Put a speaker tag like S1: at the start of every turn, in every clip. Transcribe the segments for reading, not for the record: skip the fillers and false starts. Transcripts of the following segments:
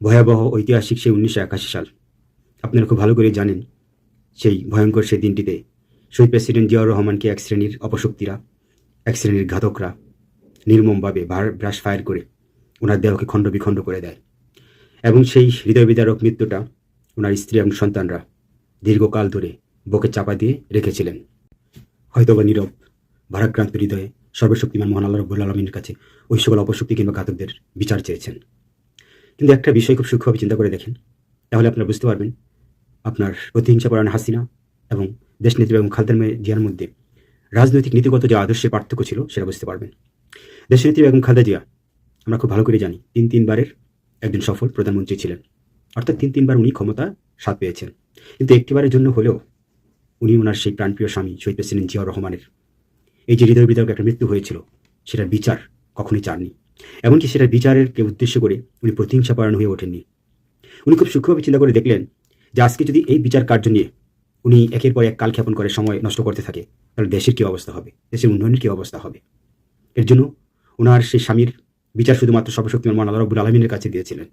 S1: ভয়াবহ ঐতিহাসিক সেই 1981 সাল। আপনারা খুব ভালো করে জানেন সেই ভয়ঙ্কর সেই দিনটিতে শহীদ প্রেসিডেন্ট জিয়াউর রহমানকে এক শ্রেণীর অপশক্তিরা, এক শ্রেণীর ঘাতকরা নির্মমভাবে ব্রাশ ফায়ার করে ওনার দেহকে খণ্ড বিখণ্ড করে দেয় এবং সেই হৃদয় বিদারক মৃত্যুটা ওনার স্ত্রী এবং সন্তানরা দীর্ঘকাল ধরে বুকে চাপা দিয়ে রেখেছিলেন। হয়তোবা নীরব ভারাক্রান্ত হৃদয়ে সর্বশক্তিমান মহান আল্লাহ রাব্বুল আলামিনের কাছে ওই সকল অপশক্তি কিংবা ঘাতকদের বিচার চেয়েছেন। কিন্তু একটা বিষয় খুব সূক্ষ্মভাবে চিন্তা করে দেখেন, তাহলে আপনারা বুঝতে পারবেন আপনার প্রতিহিংসাপরায়ণ হাসিনা এবং দেশনেত্রী এবং খালেদা জিয়ার মধ্যে রাজনৈতিক নীতিগত যে আদর্শের পার্থক্য ছিল সেটা বুঝতে পারবেন। দেশনেত্রী এবং খালেদা জিয়া আমরা খুব ভালো করে জানি তিনবারের একজন সফল প্রধানমন্ত্রী ছিলেন, অর্থাৎ তিনবার উনি ক্ষমতা স্বাদ পেয়েছেন। কিন্তু একটিবারের জন্য হলেও উনি ওনার সেই প্রাণপ্রিয় স্বামী শহীদ প্রেসিডেন্ট জিয়াউর রহমানের এই যে হৃদয় বিদারক একটা মৃত্যু হয়েছিল সেটার বিচার কখনোই চাননি, এমনকি সেটার বিচারেরকে উদ্দেশ্য করে উনি প্রতিহিংসাপরায়ণ হয়ে ওঠেননি। উনি খুব সূক্ষ্মভাবে চিন্তা করে দেখলেন যে আজকে যদি এই বিচার কার্য নিয়ে উনি একের পর এক কালক্ষেপণ করে সময় নষ্ট করতে থাকে তাহলে দেশের কী অবস্থা হবে, দেশের উন্নয়নের কী অবস্থা হবে। এর জন্য ওনার সেই স্বামীর বিচার শুধুমাত্র সর্বশক্তিমান মহান আল্লাহ রাব্বুল আলামিনের কাছে দিয়েছিলেন।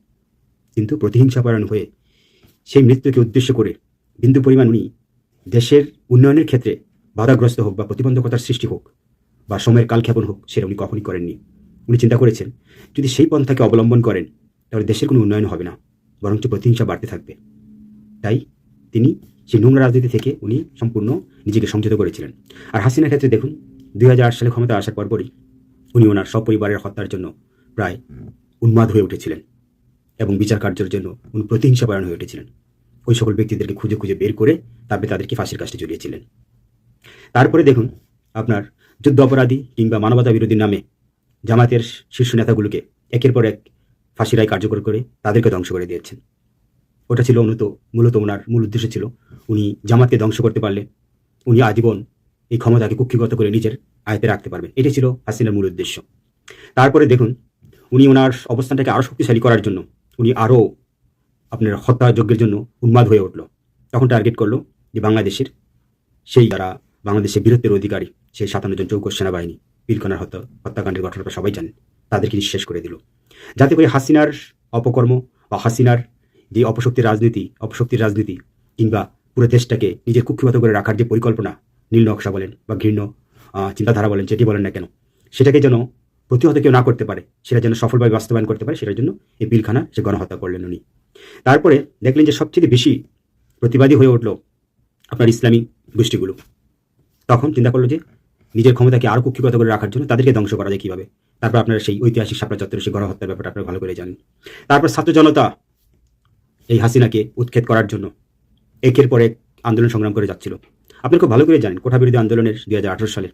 S1: কিন্তু প্রতিহিংসাপরায়ণ হয়ে সেই মৃত্যুকে উদ্দেশ্য করে বিন্দু পরিমাণ উনি দেশের উন্নয়নের ক্ষেত্রে বাধাগ্রস্ত হোক বা প্রতিবন্ধকতার সৃষ্টি হোক বা সময়ের কালক্ষেপণ হোক সেটা উনি কখনই করেননি। উনি চিন্তা করেছেন যদি সেই পন্থাকে অবলম্বন করেন তাহলে দেশের কোনো উন্নয়ন হবে না, বরঞ্চ প্রতিহিংসা বাড়তে থাকবে। তাই তিনি সেই নোংরা রাজনীতি থেকে উনি সম্পূর্ণ নিজেকে সংযত করেছিলেন। আর হাসিনার ক্ষেত্রে দেখুন 2008 সালে ক্ষমতা আসার পরপরই উনি ওনার সপরিবারের হত্যার জন্য প্রায় উন্মাদ হয়ে উঠেছিলেন এবং বিচার কার্যের জন্য উনি প্রতিহিংসাপরায়ণ হয়ে উঠেছিলেন। ওই সকল ব্যক্তিদেরকে খুঁজে খুঁজে বের করে তারপরে তাদেরকে ফাঁসির কাজে ঝুলিয়েছিলেন। তারপরে দেখুন আপনার যুদ্ধ অপরাধী কিংবা মানবতা বিরোধীর নামে জামাতের শীর্ষ নেতাগুলোকে একের পর এক ফাঁসি রায় কার্যকর করে তাদেরকে ধ্বংস করে দিয়েছেন। ওটা ছিল মূলত ওনার মূল উদ্দেশ্য ছিল উনি জামাতকে ধ্বংস করতে পারলে উনি আজীবন এই ক্ষমতাকে কুক্ষিগত করে নিজের আয়ত্তে রাখতে পারবেন। এটাই ছিল হাসিনার মূল উদ্দেশ্য। তারপরে দেখুন উনি ওনার অবস্থানটাকে আরও শক্তিশালী করার জন্য উনি আরও আপনার হত্যাযজ্ঞের জন্য উন্মাদ হয়ে উঠল। তখন টার্গেট করলো যে বাংলাদেশের সেই যারা বাংলাদেশের বীরত্বের অধিকারী সেই 57 জন চৌকস সেনাবাহিনী পিলখানার হত্যাকাণ্ডের ঘটনাটা সবাই জানেন, তাদেরকে নিঃশেষ করে দিল, যাতে করে হাসিনার অপকর্ম বা হাসিনার যে অপশক্তির রাজনীতি কিংবা পুরো দেশটাকে নিজের কুক্ষিগত করে রাখার যে পরিকল্পনা, নীল নকশা বলেন বা ঘৃণ্য চিন্তাধারা বলেন, যেটি বলেন না কেন, সেটাকে যেন প্রতিহত কেউ না করতে পারে, সেটা যেন সফলভাবে বাস্তবায়ন করতে পারে, সেটার জন্য এই পিলখানা সে গণহত্যা করলেন উনি। তারপরে দেখলেন যে সবচেয়ে বেশি প্রতিবাদী হয়ে উঠল আপনার ইসলামী গোষ্ঠীগুলো। তখন চিন্তা করলো যে নিজের ক্ষমতাকে আরও কুক্ষিগত করে রাখার জন্য তাদেরকে ধ্বংস করা যায় কীভাবে। তারপর আপনারা সেই ঐতিহাসিক শাপলা চত্বরের সেই গণহত্যার ব্যাপারটা আপনারা ভালো করে জানেন। তারপর ছাত্র জনতা এই হাসিনাকে উৎখাত করার জন্য একের পর এক আন্দোলন সংগ্রাম করে যাচ্ছিল। আপনি খুব ভালো করে জানেন কোটা বিরোধী আন্দোলনের 2018 সালে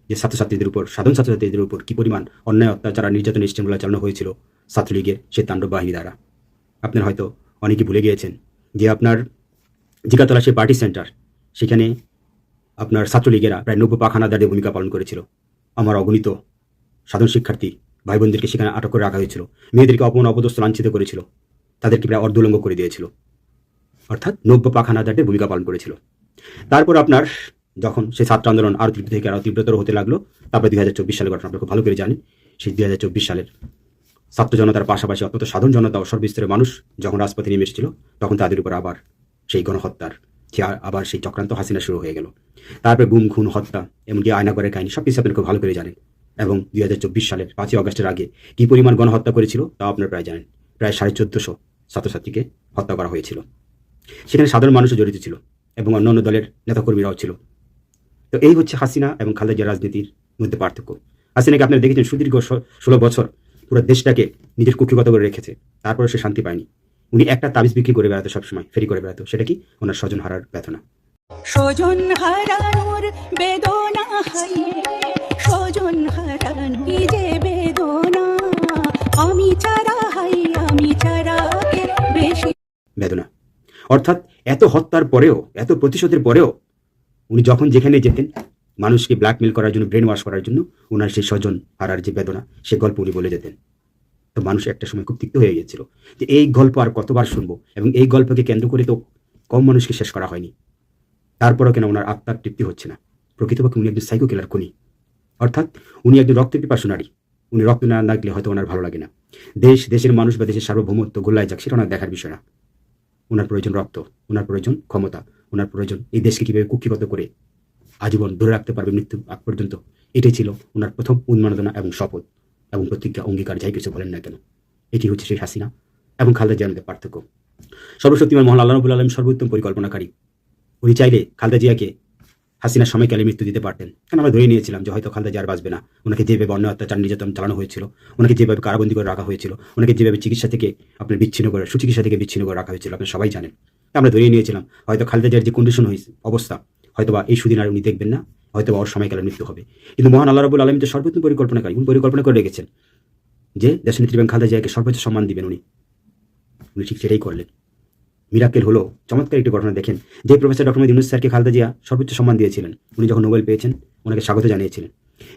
S1: যে ছাত্রছাত্রীদের উপর, সাধারণ ছাত্রছাত্রীদের উপর কী পরিমাণ অন্যায় অত্যাচার আর নির্যাতনের স্টেমগুলো চালানো হয়েছিল ছাত্রলীগের সেই তাণ্ডব বাহিনী দ্বারা। আপনার হয়তো অনেকে ভুলে গিয়েছেন যে আপনার জিগাতলা সেই পার্টি সেন্টার, সেখানে আপনার ছাত্রলীগেরা প্রায় 90 পাক হানাদারদের ভূমিকা পালন করেছিল। আমার অগণিত সাধারণ শিক্ষার্থী ভাই বোনদেরকে সেখানে আটক করে রাখা হয়েছিল, মেয়েদেরকে অপমান অপদস্থ লাঞ্ছিত করেছিল, তাদেরকে প্রায় অর্ধলঙ্গ করে দিয়েছিল, অর্থাৎ 90 পাক হানাদারদের ভূমিকা পালন করেছিল। তারপর আপনার যখন সেই ছাত্র আন্দোলন আরও তীব্র থেকে আরও তীব্রতর হতে লাগলো, তারপরে 2024 সালের ঘটনা আপনারা খুব ভালো করে জানেন। সেই 2024 সালের ছাত্র জনতার পাশাপাশি অত্যন্ত সাধারণ জনতা ও সর্বস্তরের মানুষ যখন রাজপথে নেমে এসেছিল, তখন তাদের উপর আবার সেই গণহত্যার আবার সেই চক্রান্ত হাসিনা শুরু হয়ে গেল। তারপরে গুম খুন হত্যা এমনকি আয়নাগরের কাহিনী সব কিছু আপনারা খুব ভালো করে জানেন। এবং 2024 সালের 5ই আগস্টের আগে কী পরিমাণ গণহত্যা করেছিল তাও আপনারা প্রায় জানেন। প্রায় 1450 ছাত্রছাত্রীকে হত্যা করা হয়েছিল। সেখানে সাধারণ মানুষও জড়িত ছিল এবং অন্যান্য দলের নেতাকর্মীরাও ছিল। তো এই হচ্ছে হাসিনা এবং খালেদা জিয়ার রাজনীতির মধ্যে পার্থক্য। হাসিনাকে আপনারা দেখেছেন সুদীর্ঘ 16 বছর পুরো দেশটাকে নিজের কুক্ষিগত করে রেখেছে, তারপরে সে শান্তি পায়নি। উনি একটা তাবিজ বিক্রি করে বেড়াতো, সবসময় ফেরি করে বেড়াতো, সেটা কি ওনার স্বজন হারার বেদনা।
S2: স্বজন হারানোর বেদনা হাইয়ে, স্বজন হারানো যে বেদনা, আমি ছাড়া বেশি
S1: বেদনা। অর্থাৎ এত হত্যার পরেও, এত প্রতিশোধের পরেও উনি যখন যেখানে যেতেন মানুষকে ব্ল্যাকমেল করার জন্য, ব্রেন ওয়াশ করার জন্য ওনার সেই স্বজন হারার যে বেদনা, সে গল্প উনি বলে যেতেন। তো মানুষ একটা সময় খুব তিক্ত হয়ে গিয়েছিল যে এই গল্প আর কতবার শুনবো, এবং এই গল্পকে কেন্দ্র করে তো কম মানুষকে শেষ করা হয়নি, তারপরও কেন ওনার আত্মার তৃপ্তি হচ্ছে না। প্রকৃতপক্ষে উনি একজন সাইকো কিলার খুনি, অর্থাৎ উনি একজন রক্তপিপাসু নারী, উনি রক্ত না লাগলে হয়তো ওনার ভালো লাগে না। দেশ, দেশের মানুষ বা দেশের সার্বভৌমত্ব গোল্লায় যাক, সেটা ওনার দেখার বিষয় না। ওনার প্রয়োজন রক্ত, ওনার প্রয়োজন ক্ষমতা, ওনার প্রয়োজন এই দেশকে কীভাবে কুক্ষিগত করে আজীবন ধরে রাখতে পারবে মৃত্যু আগ পর্যন্ত। এটাই ছিল ওনার প্রথম উন্মাদনা এবং শপথ এবং প্রতিজ্ঞা, অঙ্গীকার, যাই কিছু বলেন না কেন। এটি হচ্ছে সেই হাসিনা এবং খালেদা জিয়ার মধ্যে পার্থক্য। সর্বশক্তিমান মহান আল্লাহ রাব্বুল আলামিন সর্বোত্তম পরিকল্পনাকারী। উনি চাইলে খালেদা জিয়াকে হাসিনার সময়কালে মৃত্যু দিতে পারতেন, কারণ আমরা ধরে নিয়েছিলাম যে হয়তো খালেদা জিয়া আর বাঁচবে না। ওনাকে যেভাবে অন্যায় অত্যাচার নির্যাতন চালানো হয়েছিল, ওনাকে যেভাবে কারাবন্দী করে রাখা হয়েছিল, ওনাকে যেভাবে চিকিৎসা থেকে আপনার বিচ্ছিন্ন করে, সুচিকিৎসা থেকে বিচ্ছিন্ন করে রাখা হয়েছিল, আপনি সবাই জানেন। আমরা ধরে নিয়েছিলাম হয়তো খালেদা জিয়ার যে কন্ডিশন হয়েছে, অবস্থা, হয়তোবা এই সুদিন আর উনি দেখবেন না, হয়তোবা ওর সময়কালে মৃত্যু হবে। কিন্তু মহান আল্লাহ রাব্বুল আলামিন তো সর্বোত্তম পরিকল্পনাকারী। উনি পরিকল্পনা করে রেখেছেন যে দেশনেত্রী বেগম খালেদা জিয়াকে সর্বোচ্চ সম্মান দিবেন উনি ঠিক সেটাই করলেন। মিরাকেল হলো চমৎকার একটি ঘটনা। দেখেন, যে প্রফেসর ডক্টর মোহাম্মদ ইউনূস স্যারকে খালেদা জিয়া সর্বোচ্চ সম্মান দিয়েছিলেন, উনি যখন নোবেল পেয়েছেন ওনাকে স্বাগত জানিয়েছিলেন,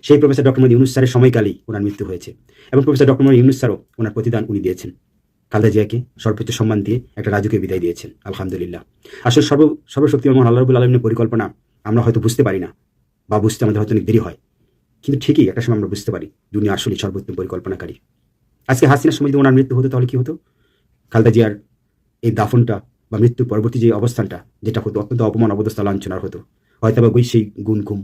S1: সেই প্রফেসর ডক্টর মোহাম্মদ ইউনূস স্যারের সময়কালেই ওনার মৃত্যু হয়েছে। এবং প্রফেসর ডক্টর মোহাম্মদ ইউনূস স্যারও ওনার প্রতিদান উনি দিয়েছেন, খালেদা জিয়াকে সর্বোচ্চ সম্মান দিয়ে একটা রাজকীয় বিদায় দিয়েছেন। আলহামদুলিল্লাহ। আসলে সর্বশক্তিমান মহান আল্লাহ রাব্বুল আলামিনের পরিকল্পনা আমরা হয়তো বুঝতে পারি না, বা বুঝতে আমাদের হয়তো অনেক দেরি হয়, কিন্তু ঠিকই একটা সময় আমরা বুঝতে পারি দুনিয়া আসলে সর্বোত্তম পরিকল্পনাকারী। আজকে হাসিনার সময় যদি ওনার মৃত্যু হতো তাহলে কি হতো? খালেদা জিয়ার এই দাফনটা বা মৃত্যুর পরবর্তী যে অবস্থানটা, যেটা হতো অত্যন্ত অপমান, অবদস্থা, লাঞ্ছনার হতো। হয়তো বা সেই গুণ ঘুম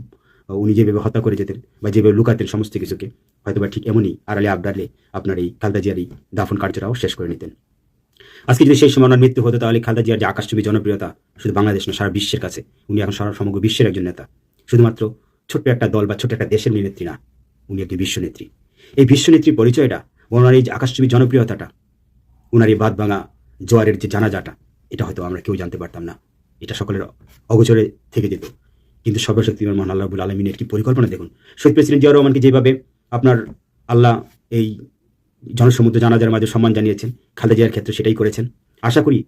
S1: উনি যেভাবে হত্যা করে যেতেন বা যেভাবে লুকাতেন সমস্ত কিছুকে, হয়তো বা ঠিক এমনই আড়ালে আবডালে আপনার এই খালেদা জিয়ার এই দাফন কার্যটাও শেষ করে নিতেন। আজকে যদি সেই সময় ওনার মৃত্যু হতো তাহলে খালেদা জিয়ার যে আকাশচুম্বী জনপ্রিয়তা শুধু বাংলাদেশ না, সারা বিশ্বের কাছে, উনি এখন সমগ্র বিশ্বের একজন নেতা। শুধুমাত্র ছোট্ট একটা দল বা ছোট্ট একটা দেশের নেত্রী না, উনি একটি বিশ্বনেত্রী। এই বিশ্বনেত্রীর পরিচয়টা, ওনার এই যে আকাশচুম্বী জনপ্রিয়তাটা, ওনার এই বাদ ভাঙা জোয়ারের যে জানাজাটা, এটা হয়তো আমরা কেউ জানতে পারতাম না, এটা সকলের অগোচরে থেকে যেত। কিন্তু সর্বশক্তিমান মহান আল্লাহ রাব্বুল আলামিনের কি পরিকল্পনা দেখুন। শহীদ প্রেসিডেন্ট জিয়াউর রহমানকে যেভাবে আপনার আল্লাহ এই জনসমুদ্র জানাজার মাঝে সম্মান জানিয়েছেন, খালেদা জিয়ার ক্ষেত্রে সেটাই করেছেন। আশা করি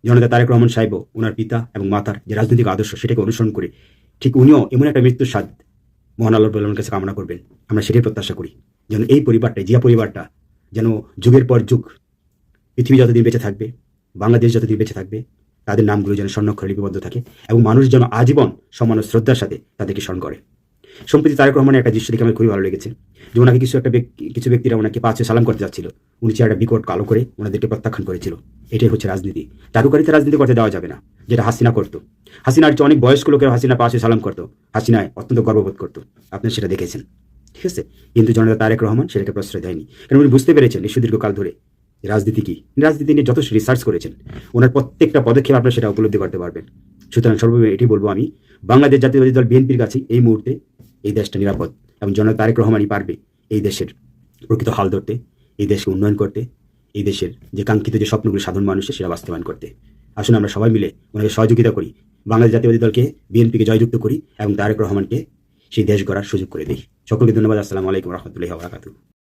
S1: জনতা তারেক রহমান সাহেবও ওনার পিতা এবং মাতার যে রাজনৈতিক আদর্শ সেটাকে অনুসরণ করে ঠিক উনিও এমন একটা মৃত্যুর স্বাদ মহান আল্লাহ রাব্বুল আলামিনের কাছে কামনা করবেন। আমরা সেটাই প্রত্যাশা করি, যেন এই পরিবারটা, জিয়া পরিবারটা যেন যুগের পর যুগ, পৃথিবী যতদিন বেঁচে থাকবে, বাংলাদেশ যতদিন বেঁচে থাকবে, তাদের নামগুলো যেন স্বর্ণাক্ষরে লিপিবদ্ধ থাকে এবং মানুষ যেন আজীবন সম্মান ও শ্রদ্ধার সাথে তাদেরকে স্মরণ করে। সম্প্রতি তারেক রহমানের একটা দৃশ্য দেখে আমার খুবই ভালো লেগেছে, যে ওনাকে কিছু ব্যক্তিরা ওনাকে পাঁচে সালাম করতে যাচ্ছিল, উনি চেহারা বিকট কালো করে ওনাদেরকে প্রত্যাখ্যান করেছিল। এটাই হচ্ছে রাজনীতি। চারুকারিতে রাজনীতি করতে দেওয়া যাবে না, যেটা হাসিনা করতো। হাসিনার যে অনেক বয়স্ক লোকের হাসিনা পাঁচে সালাম করতো, হাসিনায় অত্যন্ত গর্ববোধ করতো, আপনি সেটা দেখেছেন, ঠিক আছে। কিন্তু জনতা তারেক রহমান সেটাকে প্রশ্রয় দেয়নি, কারণ উনি বুঝতে পেরেছেন এই সুদীর্ঘকাল ধরে রাজনীতি কি, রাজনীতি নিয়ে যথেষ্ট রিসার্চ করেছেন, ওনার প্রত্যেকটা পদক্ষেপ আপনারা সেটা উপলব্ধি করতে পারবেন। সুতরাং সর্বোপরি এটি বলবো আমি, বাংলাদেশ জাতীয়তাবাদী দল বিএনপির কাছে এই মুহূর্তে এই দেশটা নিরাপদ, এবং জনতা তারেক রহমানই পারবে এই দেশের প্রকৃত হাল ধরতে, এই দেশকে উন্নয়ন করতে, এই দেশের যে কাঙ্ক্ষিত যে স্বপ্নগুলো সাধারণ মানুষের সেটা বাস্তবায়ন করতে। আসুন আমরা সবাই মিলে ওনাকে সহযোগিতা করি, বাংলাদেশ জাতীয়তাবাদী দলকে, বিএনপিকে জয়যুক্ত করি এবং তারেক রহমানকে সেই দেশ গড়ার সুযোগ করে দিই। সকলকে ধন্যবাদ। আসসালামু আলাইকুম রহমতুল্লাহি ওয়া বারাকাতুহু।